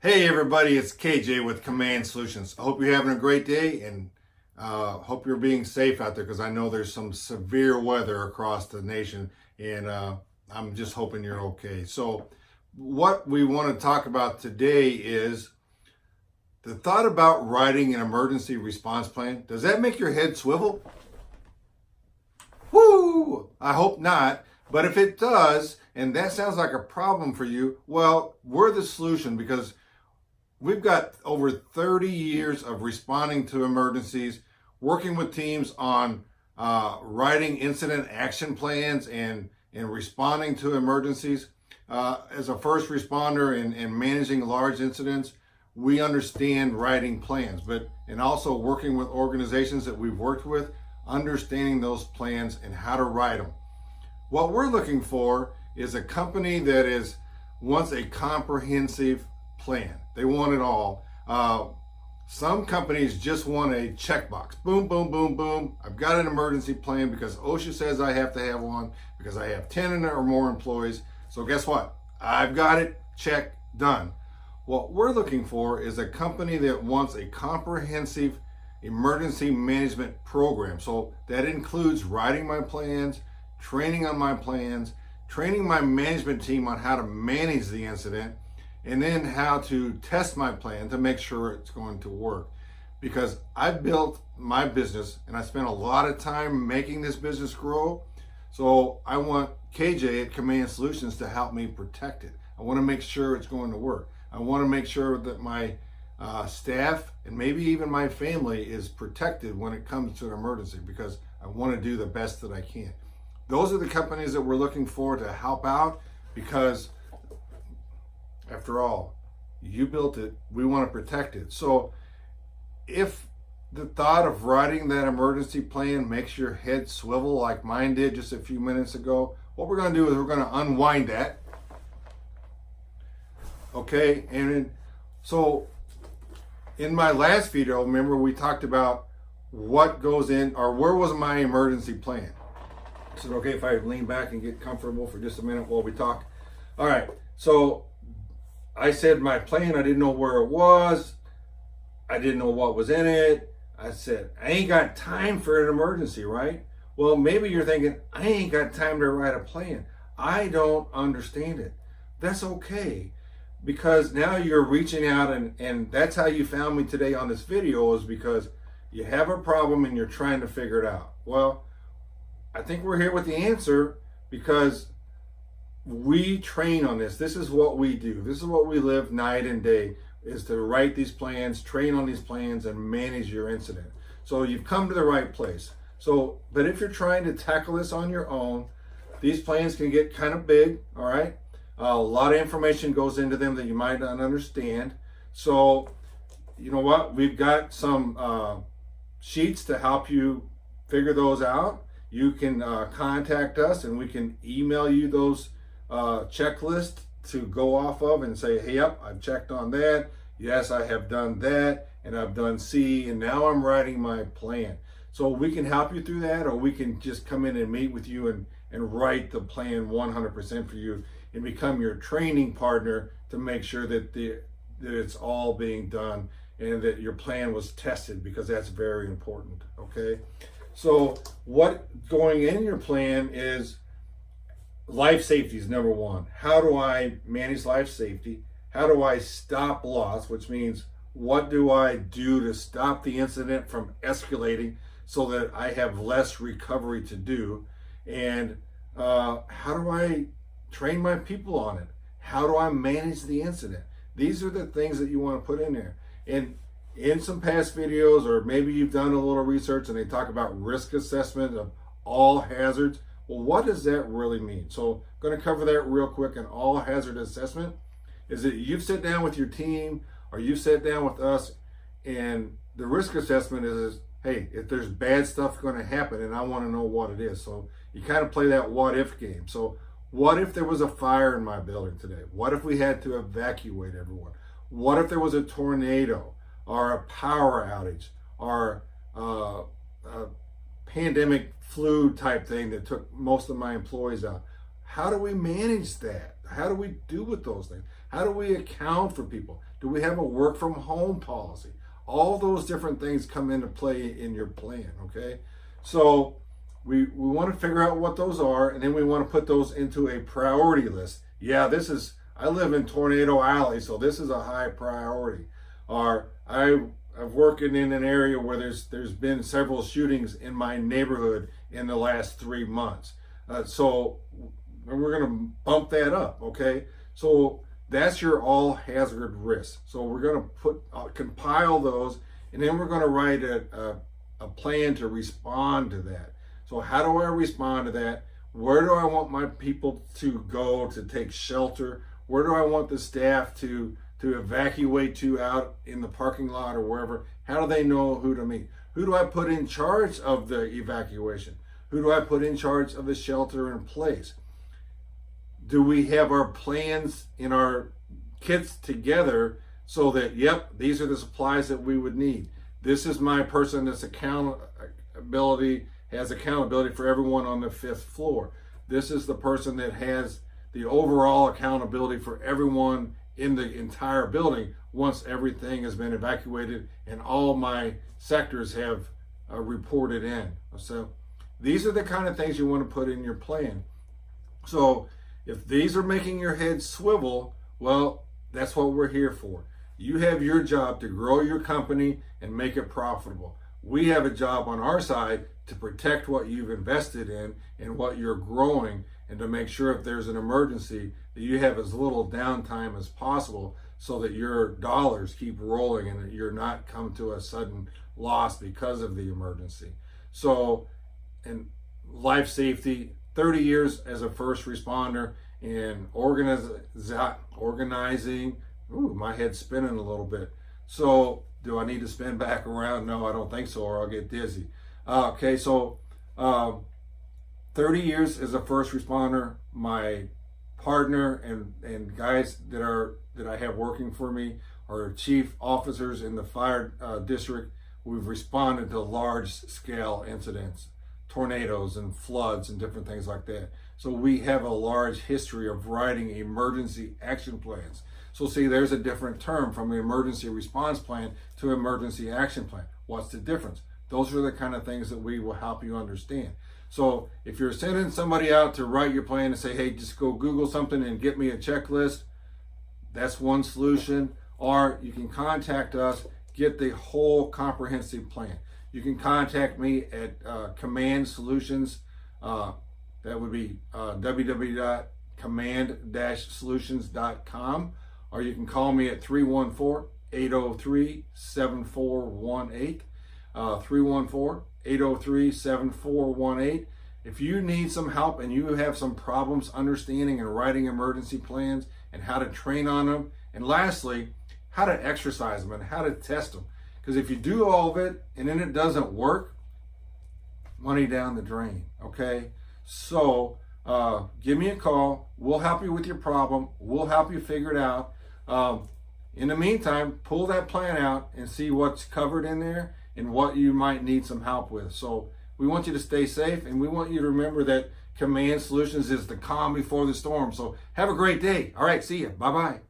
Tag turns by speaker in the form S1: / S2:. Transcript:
S1: Hey everybody, it's KJ with Command Solutions. I hope you're having a great day and hope you're being safe out there because I know there's some severe weather across the nation and I'm just hoping you're okay. So what we want to talk about today is the thought about writing an emergency response plan. Does that make your head swivel? Woo! I hope not. But if it does, and that sounds like a problem for you, well, we're the solution because we've got over 30 years of responding to emergencies, working with teams on writing incident action plans and responding to emergencies. As a first responder and managing large incidents, we understand writing plans, and also working with organizations that we've worked with, understanding those plans and how to write them. What we're looking for is a company that wants a comprehensive plan. They want it all. Some companies just want a checkbox. Boom, boom, boom, boom. I've got an emergency plan because OSHA says I have to have one because I have 10 or more employees. So guess what? I've got it. Check, done. What we're looking for is a company that wants a comprehensive emergency management program. So that includes writing my plans, training on my plans, training my management team on how to manage the incident, and then how to test my plan to make sure it's going to work. Because I built my business and I spent a lot of time making this business grow. So I want KJ at Command Solutions to help me protect it. I want to make sure it's going to work. I want to make sure that my staff and maybe even my family is protected when it comes to an emergency because I want to do the best that I can. Those are the companies that we're looking for to help out because after all, you built it, we want to protect it. So if the thought of writing that emergency plan makes your head swivel like mine did just a few minutes ago, what we're going to do is we're going to unwind that. Okay, and so in my last video, remember we talked about what goes in, or where was my emergency plan? Is it okay if I lean back and get comfortable for just a minute while we talk? All right, so I said my plan, I didn't know where it was. I didn't know what was in it. I said, I ain't got time for an emergency, right? Well, maybe you're thinking, I ain't got time to write a plan. I don't understand it. That's okay, because now you're reaching out and that's how you found me today on this video, is because you have a problem and you're trying to figure it out. Well, I think we're here with the answer because we train on this. This is what we do. This is what we live night and day, is to write these plans, train on these plans, and manage your incident. So you've come to the right place. So, but if you're trying to tackle this on your own, these plans can get kind of big, all right? A lot of information goes into them that you might not understand. So, you know what? We've got some sheets to help you figure those out. You can contact us and we can email you those checklists to go off of and say, hey, yep, I've checked on that. Yes, I have done that, and I've done C, and now I'm writing my plan. So we can help you through that, or we can just come in and meet with you and write the plan 100% for you and become your training partner to make sure that it's all being done and that your plan was tested, because that's very important, okay? So what going in your plan is life safety is number one. How do I manage life safety? How do I stop loss, which means what do I do to stop the incident from escalating so that I have less recovery to do? And how do I train my people on it? How do I manage the incident? These are the things that you want to put in there. And in some past videos, or maybe you've done a little research and they talk about risk assessment of all hazards. Well, what does that really mean? So I'm going to cover that real quick. An all hazard assessment is that you've sat down with your team or you've sat down with us, and the risk assessment is hey, if there's bad stuff going to happen and I want to know what it is. So you kind of play that what if game. So what if there was a fire in my building today? What if we had to evacuate everyone? What if there was a tornado or a power outage or a pandemic flu type thing that took most of my employees out? How do we manage that? How do we do with those things? How do we account for people? Do we have a work from home policy? All those different things come into play in your plan, okay? So we want to figure out what those are, and then we want to put those into a priority list. Yeah, I live in Tornado Alley, so this is a high priority. Or I'm working in an area where there's been several shootings in my neighborhood in the last 3 months. So we're going to bump that up, okay? So that's your all hazard risk. So we're going to compile those, and then we're going to write a plan to respond to that. So how do I respond to that? Where do I want my people to go to take shelter? Where do I want the staff to evacuate to out in the parking lot or wherever? How do they know who to meet? Who do I put in charge of the evacuation? Who do I put in charge of the shelter in place? Do we have our plans in our kits together so that, yep, these are the supplies that we would need? This is my person that's has accountability for everyone on the 5th floor. This is the person that has the overall accountability for everyone in the entire building once everything has been evacuated and all my sectors have reported in. So these are the kind of things you want to put in your plan. So if these are making your head swivel, well, that's what we're here for. You have your job to grow your company and make it profitable. We have a job on our side to protect what you've invested in and what you're growing, and to make sure if there's an emergency that you have as little downtime as possible so that your dollars keep rolling and that you're not come to a sudden loss because of the emergency. So, and life safety, 30 years as a first responder and organizing. Ooh, my head's spinning a little bit. So do I need to spin back around? No, I don't think so, or I'll get dizzy. Okay, so 30 years as a first responder. My partner and guys that I have working for me are chief officers in the fire district. We've responded to large scale incidents, tornadoes and floods and different things like that. So we have a large history of writing emergency action plans. So see, there's a different term from an emergency response plan to emergency action plan. What's the difference? Those are the kind of things that we will help you understand. So if you're sending somebody out to write your plan and say, hey, just go Google something and get me a checklist, that's one solution. Or you can contact us, get the whole comprehensive plan. You can contact me at Command Solutions. That would be www.command-solutions.com. Or you can call me at 314-803-7418. 314-803-7418. If you need some help and you have some problems understanding and writing emergency plans and how to train on them, and lastly, how to exercise them and how to test them. Because if you do all of it and then it doesn't work, money down the drain, okay? So give me a call. We'll help you with your problem. We'll help you figure it out. In the meantime, pull that plan out and see what's covered in there and what you might need some help with. So we want you to stay safe, and we want you to remember that Command Solutions is the calm before the storm. So have a great day. All right, see you. Bye-bye.